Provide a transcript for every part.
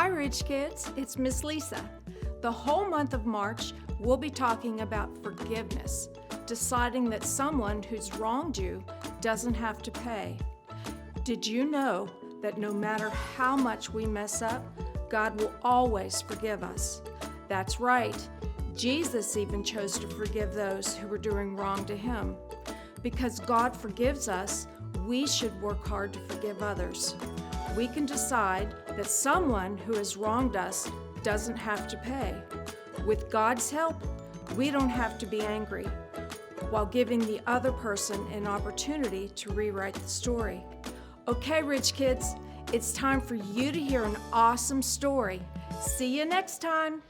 Hi, Rich Kids. It's Miss Lisa. The whole month of March, we'll be talking about forgiveness, deciding that someone who's wronged you doesn't have to pay. Did you know that no matter how much we mess up, God will always forgive us? That's right. Jesus even chose to forgive those who were doing wrong to him. Because God forgives us, we should work hard to forgive others. We can decide that someone who has wronged us doesn't have to pay. With God's help, we don't have to be angry, while giving the other person an opportunity to rewrite the story. Okay, Rich Kids, it's time for you to hear an awesome story. See you next time.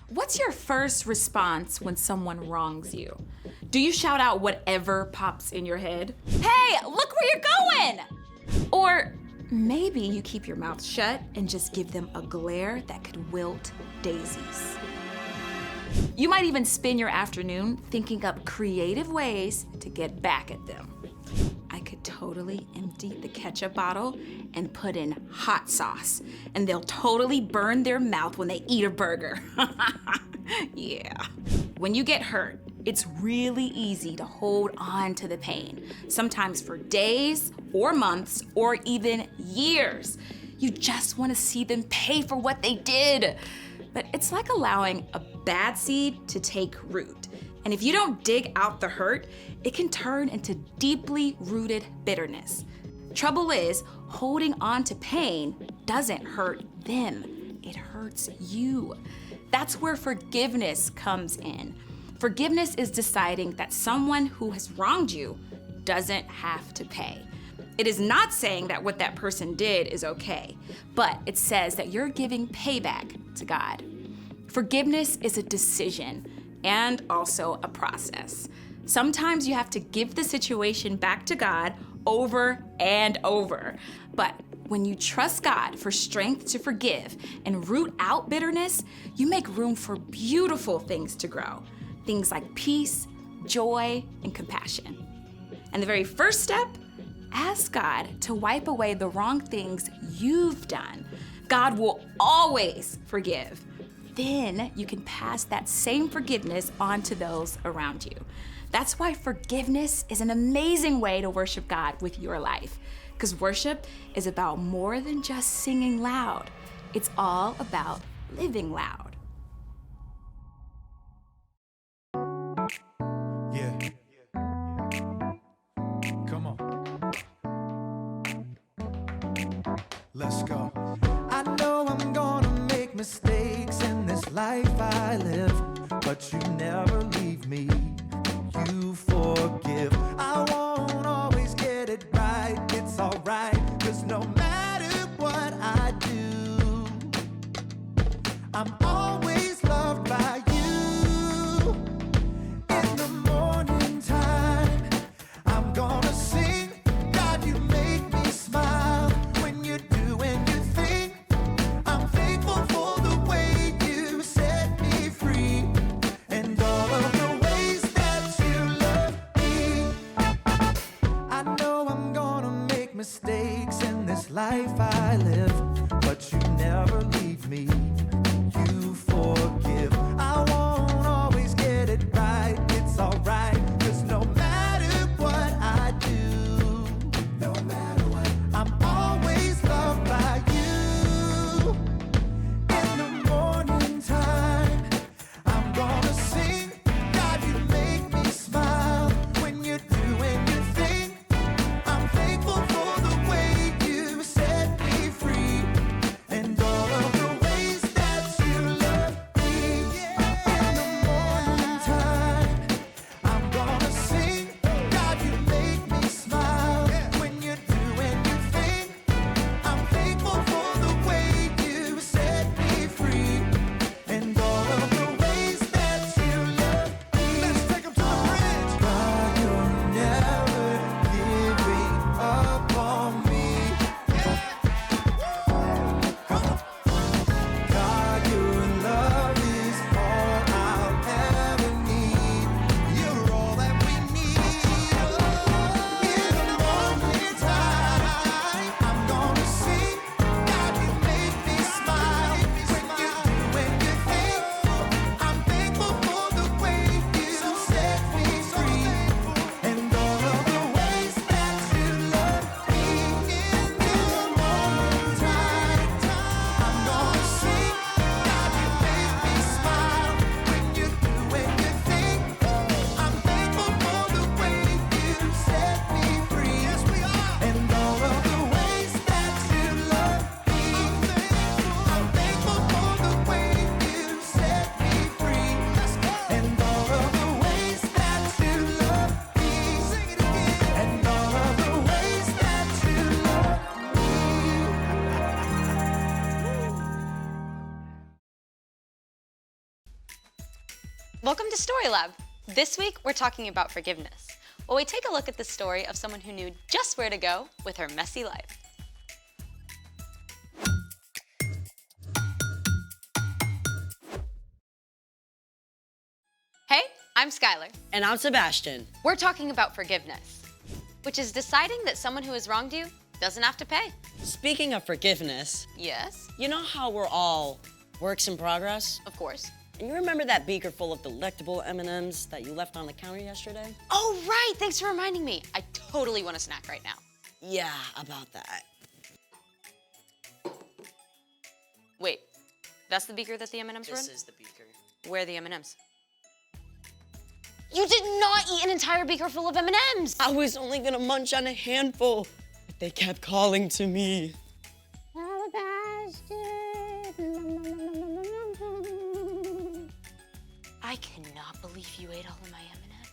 What's your first response when someone wrongs you? Do you shout out whatever pops in your head? Hey, look where you're going! Or maybe you keep your mouth shut and just give them a glare that could wilt daisies. You might even spend your afternoon thinking up creative ways to get back at them. I could totally empty the ketchup bottle and put in hot sauce, and they'll totally burn their mouth when they eat a burger. Yeah. When you get hurt, it's really easy to hold on to the pain, sometimes for days or months or even years. You just want to see them pay for what they did. But it's like allowing a bad seed to take root. And if you don't dig out the hurt, it can turn into deeply rooted bitterness. Trouble is, holding on to pain doesn't hurt them. It hurts you. That's where forgiveness comes in. Forgiveness is deciding that someone who has wronged you doesn't have to pay. It is not saying that what that person did is okay, but it says that you're giving payback to God. Forgiveness is a decision and also a process. Sometimes you have to give the situation back to God over and over. But when you trust God for strength to forgive and root out bitterness, you make room for beautiful things to grow. Things like peace, joy, and compassion. And the very first step, ask God to wipe away the wrong things you've done. God will always forgive. Then you can pass that same forgiveness on to those around you. That's why forgiveness is an amazing way to worship God with your life. Because worship is about more than just singing loud. It's all about living loud. Yeah. Come on. Let's go. I know I'm gonna make mistakes in this life I live, but you never leave me. You forgive. I won't always get it right. It's alright, 'cause no matter what I do, I'm always loved by you. In the morning time, I'm gonna sing. God, you make me smile when you're doing your thing. I'm thankful for the way you set me free, and all of the ways that you love me. I know I'm gonna make mistakes in this life I live, but you never leave me. You forgive. I won't always get it right. It's alright, 'cause no matter what I do, no matter what, I'm always loved by you. In the morning time, I'm gonna sing. God, you make me smile when you're doing your thing. I'm thankful for the way you set me free, and all of the ways Welcome to Story Lab. This week, we're talking about forgiveness. Well, we take a look at the story of someone who knew just where to go with her messy life. Hey, I'm Skylar. And I'm Sebastian. We're talking about forgiveness, which is deciding that someone who has wronged you doesn't have to pay. Speaking of forgiveness, Yes, you know how we're all works in progress? of course. And you remember that beaker full of delectable M&Ms that you left on the counter yesterday? Oh, right, thanks for reminding me. I totally want a snack right now. Yeah, about that. Wait, that's the beaker that the M&Ms were in? This is the beaker. Where are the M&Ms? You did not eat an entire beaker full of M&Ms! I was only gonna munch on a handful, but they kept calling to me. I cannot believe you ate all of my M&Ms.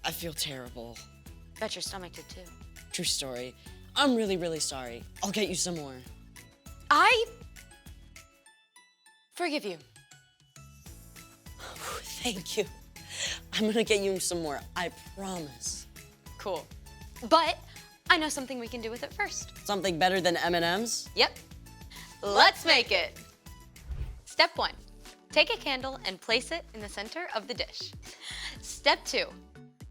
I feel terrible. Bet your stomach did too. True story. I'm really, really sorry. I'll get you some more. I forgive you. Thank you. I'm gonna get you some more, I promise. Cool. But I know something we can do with it first. Something better than M&Ms? Yep. Let's make it. Step 1. Take a candle and place it in the center of the dish. Step 2.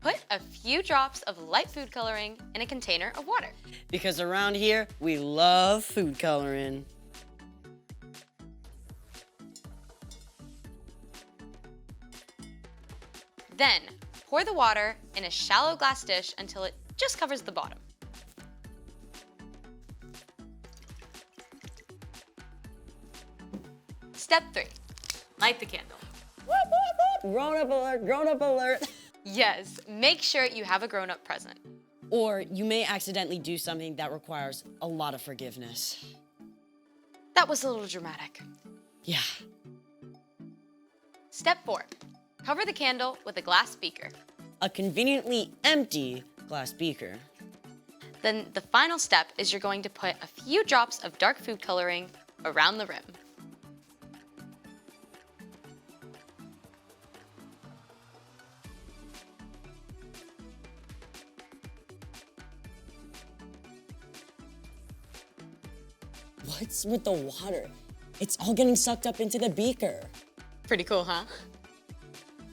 Put a few drops of light food coloring in a container of water. Because around here, we love food coloring. Then, pour the water in a shallow glass dish until it just covers the bottom. Step 3. Light the candle. Grown-up alert, grown-up alert. Yes, make sure you have a grown-up present. Or you may accidentally do something that requires a lot of forgiveness. That was a little dramatic. Yeah. Step 4. Cover the candle with a glass beaker. A conveniently empty glass beaker. Then the final step is you're going to put a few drops of dark food coloring around the rim. What's with the water? It's all getting sucked up into the beaker. Pretty cool, huh?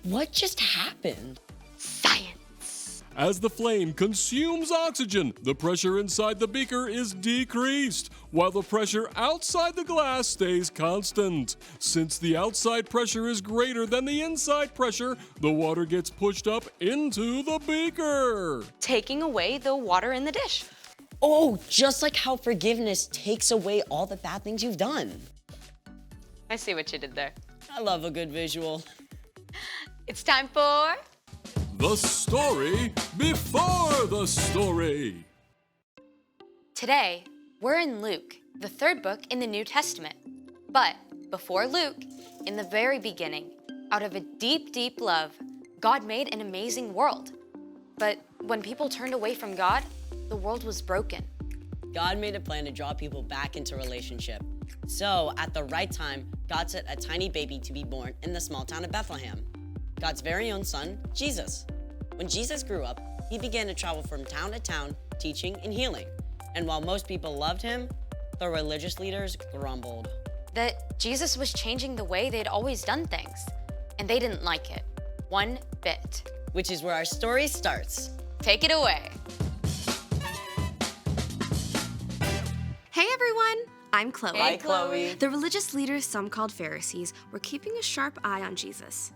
What just happened? Science. As the flame consumes oxygen, the pressure inside the beaker is decreased, while the pressure outside the glass stays constant. Since the outside pressure is greater than the inside pressure, the water gets pushed up into the beaker. Taking away the water in the dish. Oh, just like how forgiveness takes away all the bad things you've done. I see what you did there. I love a good visual. It's time for... The story before the story. Today, we're in Luke, the 3rd book in the New Testament. But before Luke, in the very beginning, out of a deep, deep love, God made an amazing world. But when people turned away from God, the world was broken. God made a plan to draw people back into relationship. So, at the right time, God sent a tiny baby to be born in the small town of Bethlehem. God's very own son, Jesus. When Jesus grew up, he began to travel from town to town, teaching and healing. And while most people loved him, the religious leaders grumbled. That Jesus was changing the way they'd always done things. And they didn't like it. One bit. Which is where our story starts. Take it away. Hey everyone! I'm Chloe. Hey, Chloe. The religious leaders, some called Pharisees, were keeping a sharp eye on Jesus.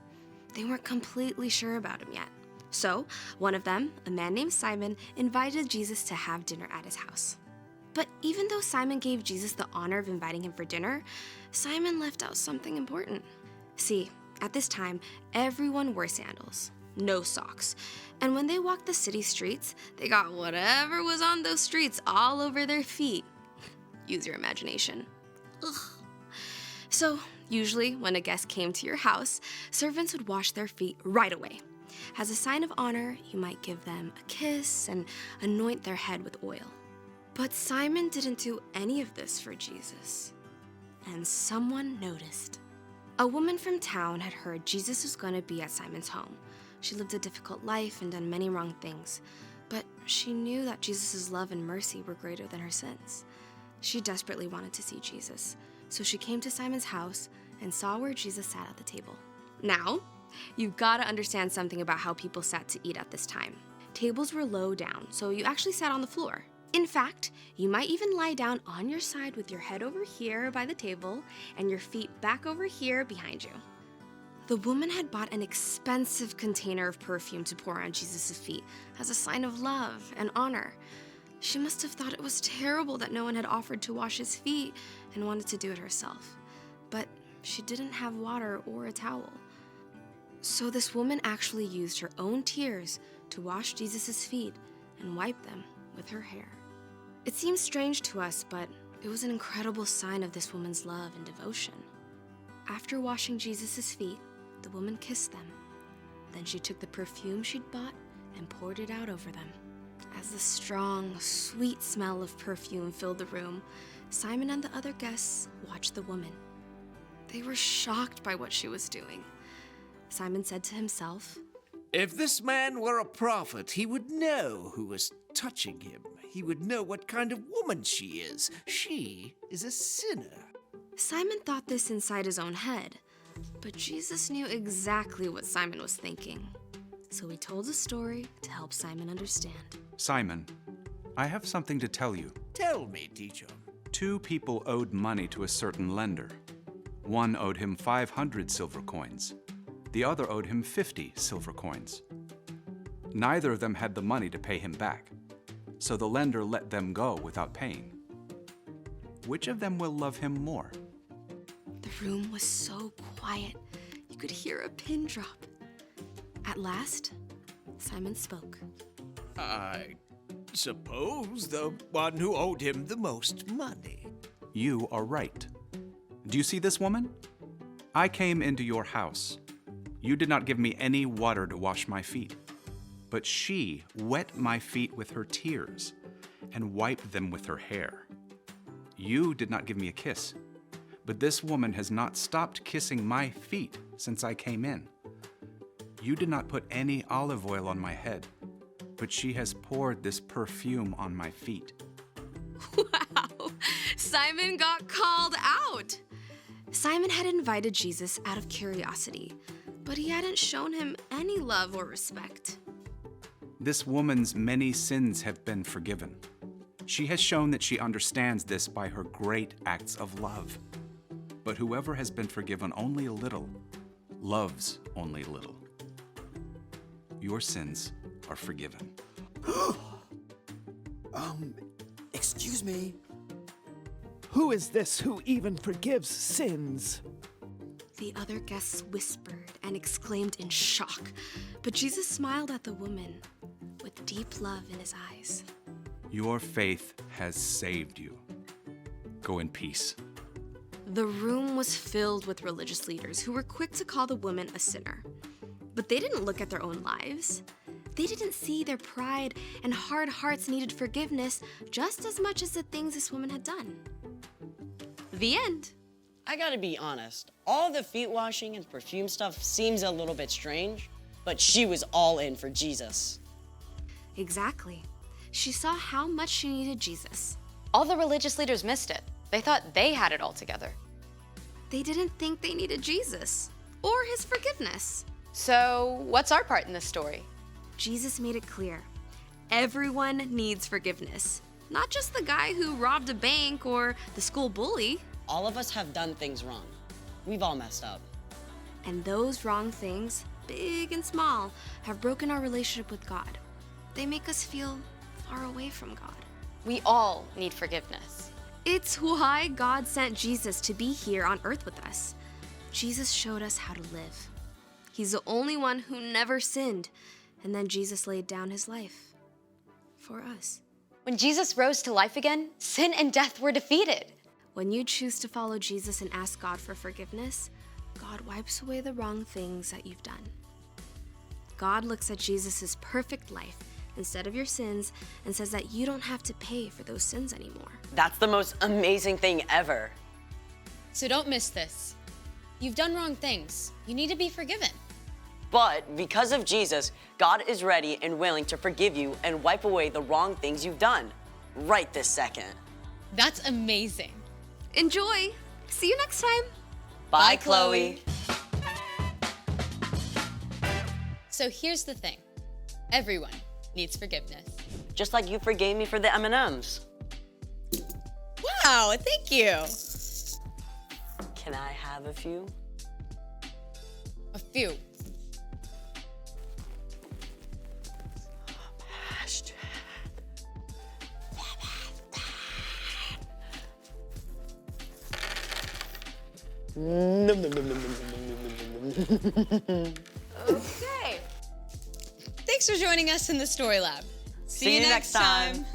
They weren't completely sure about him yet. So, one of them, a man named Simon, invited Jesus to have dinner at his house. But even though Simon gave Jesus the honor of inviting him for dinner, Simon left out something important. See, at this time, everyone wore sandals, no socks. And when they walked the city streets, they got whatever was on those streets all over their feet. Use your imagination. Ugh. So, usually, when a guest came to your house, servants would wash their feet right away. As a sign of honor, you might give them a kiss and anoint their head with oil. But Simon didn't do any of this for Jesus. And someone noticed. A woman from town had heard Jesus was going to be at Simon's home. She lived a difficult life and done many wrong things, but she knew that Jesus' love and mercy were greater than her sins. She desperately wanted to see Jesus, so she came to Simon's house and saw where Jesus sat at the table. Now, you've got to understand something about how people sat to eat at this time. Tables were low down, so you actually sat on the floor. In fact, you might even lie down on your side with your head over here by the table and your feet back over here behind you. The woman had bought an expensive container of perfume to pour on Jesus' feet as a sign of love and honor. She must have thought it was terrible that no one had offered to wash his feet and wanted to do it herself. But she didn't have water or a towel. So this woman actually used her own tears to wash Jesus' feet and wipe them with her hair. It seems strange to us, but it was an incredible sign of this woman's love and devotion. After washing Jesus' feet, the woman kissed them. Then she took the perfume she'd bought and poured it out over them. As the strong, sweet smell of perfume filled the room, Simon and the other guests watched the woman. They were shocked by what she was doing. Simon said to himself, "If this man were a prophet, he would know who was touching him. He would know what kind of woman she is. She is a sinner." Simon thought this inside his own head, but Jesus knew exactly what Simon was thinking. So he told a story to help Simon understand. Simon, I have something to tell you. Tell me, teacher. 2 people owed money to a certain lender. One owed him 500 silver coins. The other owed him 50 silver coins. Neither of them had the money to pay him back, so the lender let them go without paying. Which of them will love him more? The room was so quiet, you could hear a pin drop. At last, Simon spoke. I suppose the one who owed him the most money. You are right. Do you see this woman? I came into your house. You did not give me any water to wash my feet, but she wet my feet with her tears and wiped them with her hair. You did not give me a kiss, but this woman has not stopped kissing my feet since I came in. You did not put any olive oil on my head, but she has poured this perfume on my feet. Wow, Simon got called out. Simon had invited Jesus out of curiosity, but he hadn't shown him any love or respect. This woman's many sins have been forgiven. She has shown that she understands this by her great acts of love. But whoever has been forgiven only a little, loves only little. Your sins are forgiven. Excuse me. Who is this who even forgives sins? The other guests whispered and exclaimed in shock, but Jesus smiled at the woman with deep love in his eyes. Your faith has saved you. Go in peace. The room was filled with religious leaders who were quick to call the woman a sinner. But they didn't look at their own lives. They didn't see their pride and hard hearts needed forgiveness just as much as the things this woman had done. The end. I gotta be honest, all the feet washing and perfume stuff seems a little bit strange, but she was all in for Jesus. Exactly. She saw how much she needed Jesus. All the religious leaders missed it. They thought they had it all together. They didn't think they needed Jesus or his forgiveness. So, what's our part in this story? Jesus made it clear. Everyone needs forgiveness. Not just the guy who robbed a bank or the school bully. All of us have done things wrong. We've all messed up. And those wrong things, big and small, have broken our relationship with God. They make us feel far away from God. We all need forgiveness. It's why God sent Jesus to be here on earth with us. Jesus showed us how to live. He's the only one who never sinned, and then Jesus laid down his life for us. When Jesus rose to life again, sin and death were defeated. When you choose to follow Jesus and ask God for forgiveness, God wipes away the wrong things that you've done. God looks at Jesus' perfect life instead of your sins and says that you don't have to pay for those sins anymore. That's the most amazing thing ever. So don't miss this. You've done wrong things. You need to be forgiven. But because of Jesus, God is ready and willing to forgive you and wipe away the wrong things you've done right this second. That's amazing. Enjoy! See you next time! Bye, Chloe. So here's the thing. Everyone needs forgiveness. Just like you forgave me for the M&Ms. Wow, thank you. Can I have a few? A few. Okay. Thanks for joining us in the Story Lab. See you next time.